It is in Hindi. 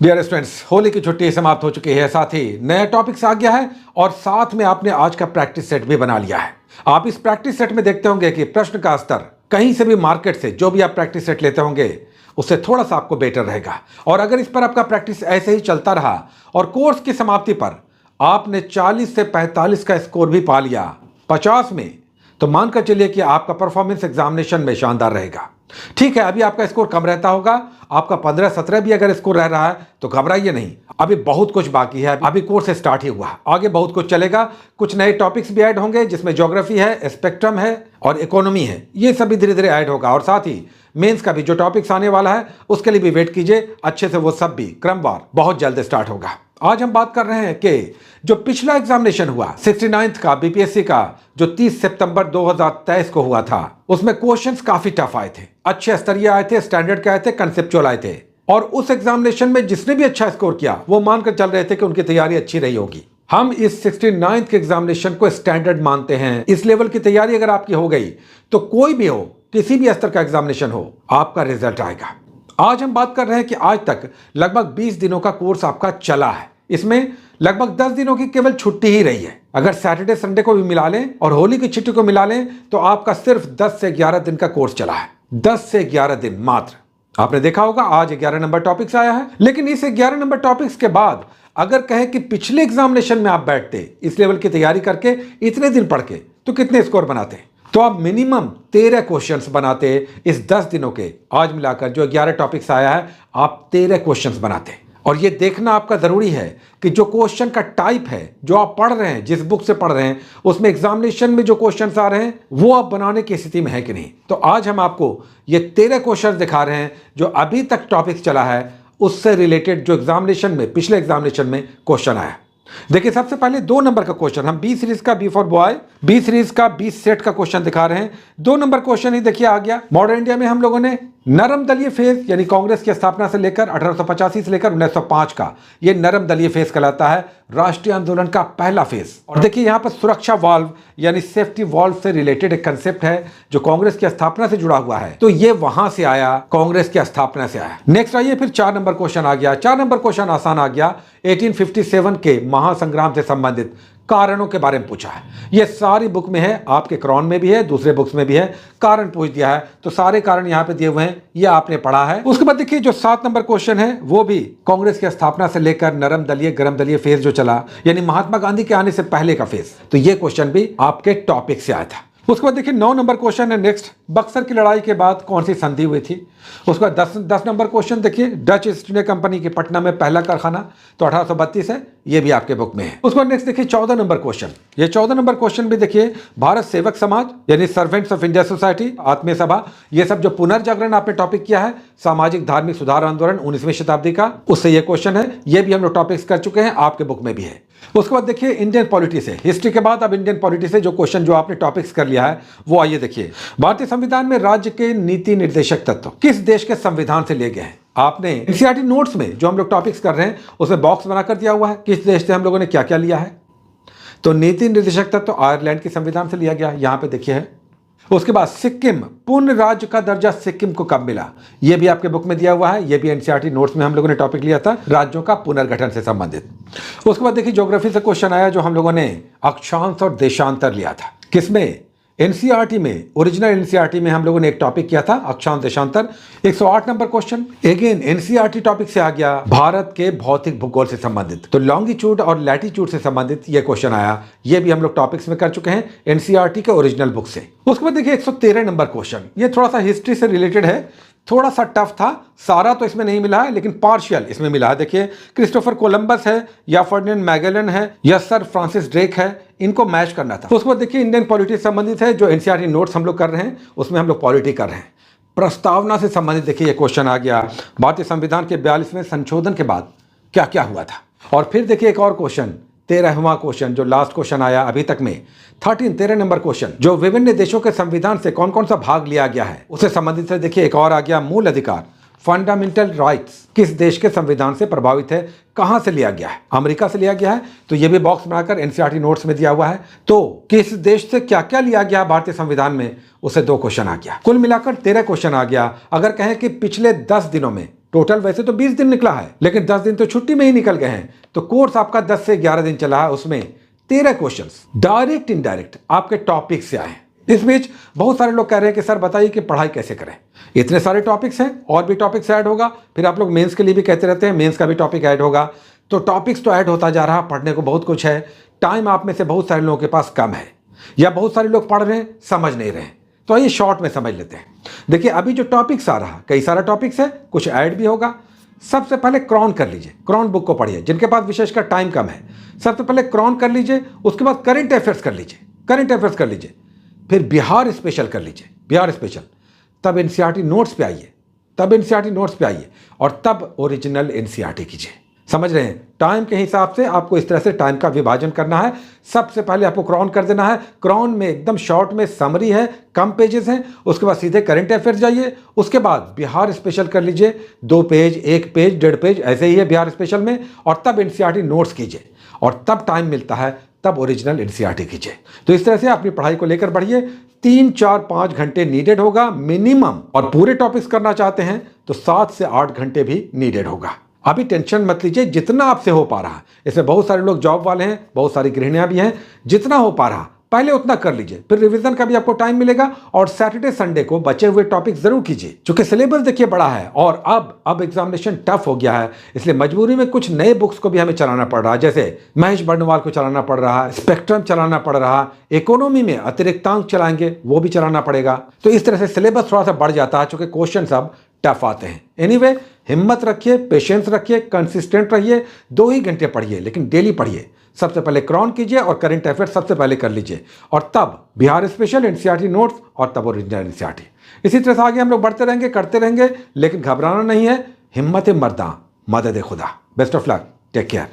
डियर स्टूडेंट्स, होली की छुट्टी समाप्त हो चुकी है, साथ ही नया टॉपिक्स आ गया है और साथ में आपने आज का प्रैक्टिस सेट भी बना लिया है। आप इस प्रैक्टिस सेट में देखते होंगे कि प्रश्न का स्तर कहीं से भी मार्केट से जो भी आप प्रैक्टिस सेट लेते होंगे उससे थोड़ा सा आपको बेटर रहेगा। और अगर इस पर आपका प्रैक्टिस ऐसे ही चलता रहा और कोर्स की समाप्ति पर आपने 40 से 45 का स्कोर भी पा लिया 50 में, तो मानकर चलिए कि आपका परफॉर्मेंस एग्जामिनेशन में शानदार रहेगा। ठीक है, अभी आपका स्कोर कम रहता होगा, आपका 15-17 भी अगर स्कोर रह रहा है तो घबराइए नहीं, अभी बहुत कुछ बाकी है। अभी कोर्स स्टार्ट ही हुआ, आगे बहुत कुछ चलेगा। कुछ नए टॉपिक्स भी ऐड होंगे जिसमें ज्योग्राफी है, स्पेक्ट्रम है और इकोनॉमी है, ये सब भी धीरे धीरे ऐड होगा। और साथ ही मेंस का भी जो टॉपिक्स आने वाला है उसके लिए भी वेट कीजिए अच्छे से, वो सब भी क्रमवार बहुत जल्द स्टार्ट होगा। आज हम बात कर रहे हैं कि जो पिछला एग्जामिनेशन हुआ 69th का बीपीएससी का, जो 30 सितंबर 2023 को हुआ था, उसमें क्वेश्चंस काफी टफ आए थे, अच्छे स्तरीय आए थे, स्टैंडर्ड के आए थे, कंसेप्चुअल आए थे। और उस एग्जामिनेशन में जिसने भी अच्छा स्कोर किया वो मानकर चल रहे थे कि उनकी तैयारी अच्छी रही होगी। हम इस 69th के एग्जामिनेशन को स्टैंडर्ड मानते हैं। इस लेवल की तैयारी अगर आपकी हो गई तो कोई भी हो, किसी भी स्तर का एग्जामिनेशन हो, आपका रिजल्ट आएगा। आज हम बात कर रहे हैं कि आज तक लगभग 20 दिनों का कोर्स आपका चला है, इसमें लगभग 10 दिनों की केवल छुट्टी ही रही है। अगर सैटरडे संडे को भी मिला लें और होली की छुट्टी को मिला लें तो आपका सिर्फ 10 से 11 दिन का कोर्स चला है। 10 से 11 दिन मात्र। आपने देखा होगा आज 11 नंबर टॉपिक्स आया है, लेकिन इस 11 नंबर टॉपिक्स के बाद अगर कहें कि पिछले एग्जामिनेशन में आप बैठते इस लेवल की तैयारी करके इतने दिन पढ़ के, तो कितने स्कोर बनाते? तो आप मिनिमम 13 क्वेश्चंस बनाते इस 10 दिनों के। आज मिलाकर जो 11 टॉपिक्स आया है, आप 13 क्वेश्चंस बनाते। और ये देखना आपका जरूरी है कि जो क्वेश्चन का टाइप है, जो आप पढ़ रहे हैं, जिस बुक से पढ़ रहे हैं, उसमें एग्जामिनेशन में जो क्वेश्चंस आ रहे हैं वो आप बनाने की स्थिति में है कि नहीं। तो आज हम आपको ये 13 क्वेश्चन दिखा रहे हैं जो अभी तक टॉपिक चला है उससे रिलेटेड, जो एग्जामिनेशन में, पिछले एग्जामिनेशन में क्वेश्चन आया। देखिए, सबसे पहले 2 नंबर का क्वेश्चन, हम बी सीरीज का, B for boy, B series का 20 सेट का क्वेश्चन दिखा रहे हैं। 2 नंबर क्वेश्चन ही देखिए आ गया। मॉडर्न इंडिया में हम लोगों ने नरम दलीय फेज, यानी कांग्रेस की स्थापना से लेकर 1885 से लेकर 1905 का, ये नरम दलीय फेज कहलाता है, राष्ट्रीय आंदोलन का पहला फेज। और देखिए यहां पर सुरक्षा वाल्व यानी सेफ्टी वाल्व से रिलेटेड एक कंसेप्ट है जो कांग्रेस की स्थापना से जुड़ा हुआ है, तो ये वहां से आया, कांग्रेस की स्थापना से आया। नेक्स्ट आइए, फिर 4 नंबर क्वेश्चन आ गया। 4 नंबर क्वेश्चन आसान आ गया। 1857 के महासंग्राम से संबंधित कारणों के बारे में पूछा है। ये सारी बुक में है, आपके क्रॉन में भी है, दूसरे बुक्स में भी है। कारण पूछ दिया है तो सारे कारण यहां पे दिए हुए हैं, ये आपने पढ़ा है। उसके बाद देखिए जो 7 नंबर क्वेश्चन है वो भी कांग्रेस की स्थापना से लेकर नरम दलीय गरम दलीय फेज जो चला, यानी महात्मा गांधी के आने से पहले का फेज, तो ये क्वेश्चन भी आपके टॉपिक से आया था। उसके बाद देखिए 9 नंबर क्वेश्चन है नेक्स्ट, बक्सर की लड़ाई के बाद कौन सी संधि हुई थी। उसके बाद 10 नंबर क्वेश्चन देखिए, डच ईस्ट इंडिया कंपनी के पटना में पहला कारखाना, तो 1832 है, ये भी आपके बुक में है। उसके बाद नेक्स्ट देखिए 14 नंबर क्वेश्चन। ये 14 नंबर क्वेश्चन भी देखिए, भारत सेवक समाज यानी सर्वेंट्स ऑफ इंडिया सोसाइटी, आत्मीय सभा, ये सब जो पुनर्जागरण आपने टॉपिक किया है, सामाजिक धार्मिक सुधार आंदोलन 19वीं शताब्दी का, उससे ये क्वेश्चन है, ये भी हम लोग टॉपिक्स कर चुके हैं, आपके बुक में भी है। उसके बाद देखिए इंडियन पॉलिटी से, हिस्ट्री के बाद अब इंडियन पॉलिटी से जो क्वेश्चन जो आपने टॉपिक्स कर लिया है वो आइए देखिए। भारतीय संविधान में राज्य के नीति निर्देशक तत्व किस देश के संविधान से लिए गए हैं। आपने एनसीईआरटी नोट्स में जो हम लोग टॉपिक्स कर रहे हैं उसमें बॉक्स बनाकर दिया हुआ है किस देश से हम लोगों ने क्या क्या लिया है। तो नीति निर्देशक तत्व आयरलैंड के संविधान से लिया गया, यहां पे देखिए है। उसके बाद सिक्किम, पूर्ण राज्य का दर्जा सिक्किम को कब मिला, यह भी आपके बुक में दिया हुआ है, यह भी एनसीईआरटी नोट्स में हम लोगों ने टॉपिक लिया था, राज्यों का पुनर्गठन से संबंधित। उसके बाद देखिए ज्योग्राफी से क्वेश्चन आया जो हम लोगों ने अक्षांश और देशांतर लिया था, किसमें, एनसीईआरटी में, ओरिजिनल एनसीईआरटी में हम लोगों ने एक टॉपिक किया था अक्षांश देशांतर। 108 number question again NCERT topic से आ गया, भारत के भौतिक भूगोल से संबंधित, तो लॉन्गिट्यूड और लैटिट्यूड से संबंधित ये क्वेश्चन आया, ये भी हम लोग टॉपिक्स में कर चुके हैं एनसीईआरटी के ओरिजिनल बुक से। उसके बाद देखिए 113 नंबर क्वेश्चन, ये थोड़ा सा हिस्ट्री से रिलेटेड है, थोड़ा सा टफ था, सारा तो इसमें नहीं मिला है लेकिन पार्शियल इसमें मिला है। देखिए क्रिस्टोफर कोलंबस है या फर्डिनेंड मैगेलन है या सर फ्रांसिस ड्रेक है, इनको मैच करना था। उसके बाद देखिए इंडियन पॉलिटी से संबंधित है, जो एनसीईआरटी नोट्स हम लोग कर रहे हैं उसमें हम लोग पॉलिटी कर रहे हैं। प्रस्तावना से संबंधित देखिए ये क्वेश्चन आ गया, भारतीय संविधान के 42वें संशोधन के बाद क्या क्या हुआ था। और फिर देखिए एक और क्वेश्चन, 13वां क्वेश्चन जो लास्ट क्वेश्चन आया अभी तक में, 13 नंबर क्वेश्चन, जो विभिन्न देशों के संविधान से कौन कौन सा भाग लिया गया है उससे संबंधित है। देखिए एक और आ गया, मूल अधिकार, फंडामेंटल राइट्स किस देश के संविधान से प्रभावित है, कहां से लिया गया है, अमेरिका से लिया गया है, तो ये भी बॉक्स बनाकर एनसीईआरटी नोट्स में दिया हुआ है। तो किस देश से क्या क्या लिया गया भारतीय संविधान में, उससे 2 क्वेश्चन आ गया, कुल मिलाकर 13 क्वेश्चन आ गया। अगर कहें कि पिछले 10 दिनों में टोटल वैसे तो 20 दिन निकला है, लेकिन 10 दिन तो छुट्टी में ही निकल गए हैं। तो कोर्स आपका 10 से 11 दिन चला है, उसमें 13 क्वेश्चंस डायरेक्ट इनडायरेक्ट आपके टॉपिक से आए। इस बीच बहुत सारे लोग कह रहे हैं कि सर बताइए कि पढ़ाई कैसे करें। इतने सारे टॉपिक्स हैं, और भी टॉपिक्स ऐड होगा। फिर आप लोग मेंस के लिए भी कहते रहते हैं, मेंस का भी टॉपिक ऐड होगा। तो टॉपिक्स तो ऐड होता जा रहा, पढ़ने को बहुत कुछ है। टाइम आप में से बहुत सारे लोगों के पास कम है, या बहुत सारे लोग पढ़ रहे हैं समझ नहीं रहे हैं। तो आइए शॉर्ट में समझ लेते हैं। देखिए अभी जो टॉपिक्स आ रहा, कई सारा टॉपिक्स है, कुछ ऐड भी होगा। सबसे पहले क्रॉन कर लीजिए, क्रॉन बुक को पढ़िए। जिनके पास विशेषकर टाइम कम है, सबसे पहले क्रॉन कर लीजिए। उसके बाद करंट अफेयर्स कर लीजिए, करंट अफेयर्स कर लीजिए। फिर बिहार स्पेशल कर लीजिए, बिहार स्पेशल। तब एनसीईआरटी नोट्स पे आइए, तब एनसीईआरटी नोट्स पे आइए, और तब ओरिजिनल एनसीईआरटी कीजिए। समझ रहे हैं? टाइम के हिसाब से आपको इस तरह से टाइम का विभाजन करना है। सबसे पहले आपको क्रॉन कर देना है। क्रॉन में एकदम शॉर्ट में समरी है, कम पेजेस हैं। उसके बाद सीधे करंट अफेयर्स जाइए। उसके बाद बिहार स्पेशल कर लीजिए, 2 पेज, 1 पेज, 1.5 पेज, ऐसे ही है बिहार स्पेशल में। और तब एनसीईआरटी नोट्स कीजिए, और तब टाइम मिलता है तब ओरिजिनल एनसीईआरटी कीजिए। तो इस तरह से अपनी पढ़ाई को लेकर बढ़िए। 3, 4, 5 घंटे नीडेड होगा मिनिमम, और पूरे टॉपिक्स करना चाहते हैं तो 7 से 8 घंटे भी नीडेड होगा। अभी टेंशन मत लीजिए, जितना आपसे हो पा रहा है। इसमें बहुत सारे लोग जॉब वाले हैं, बहुत सारी गृहिणियां भी हैं। जितना हो पा रहा पहले उतना कर लीजिए, फिर रिवीजन का भी आपको टाइम मिलेगा। और सैटरडे संडे को बचे हुए टॉपिक जरूर कीजिए, क्योंकि सिलेबस देखिए बड़ा है, और अब एग्जामिनेशन टफ हो गया है। इसलिए मजबूरी में कुछ नए बुक्स को भी हमें चलाना पड़ रहा है, जैसे महेश बर्णवाल को चलाना पड़ रहा है, स्पेक्ट्रम चलाना पड़ रहा है। इकोनॉमी में अतिरिक्तांक चलाएंगे, वो भी चलाना पड़ेगा। तो इस तरह से सिलेबस थोड़ा सा बढ़ जाता है, क्योंकि क्वेश्चन अब टफ आते हैं। एनीवे, हिम्मत रखिए, पेशेंस रखिए, कंसिस्टेंट रहिए। 2 ही घंटे पढ़िए, लेकिन डेली पढ़िए। सबसे पहले क्रॉन कीजिए, और करंट अफेयर्स सबसे पहले कर लीजिए, और तब बिहार स्पेशल, एनसीईआरटी नोट्स, और तब ओरिजिनल एनसीईआरटी। इसी तरह से आगे हम लोग बढ़ते रहेंगे, करते रहेंगे, लेकिन घबराना नहीं है। हिम्मत मर्दा, मदद खुदा। Best of luck, take care.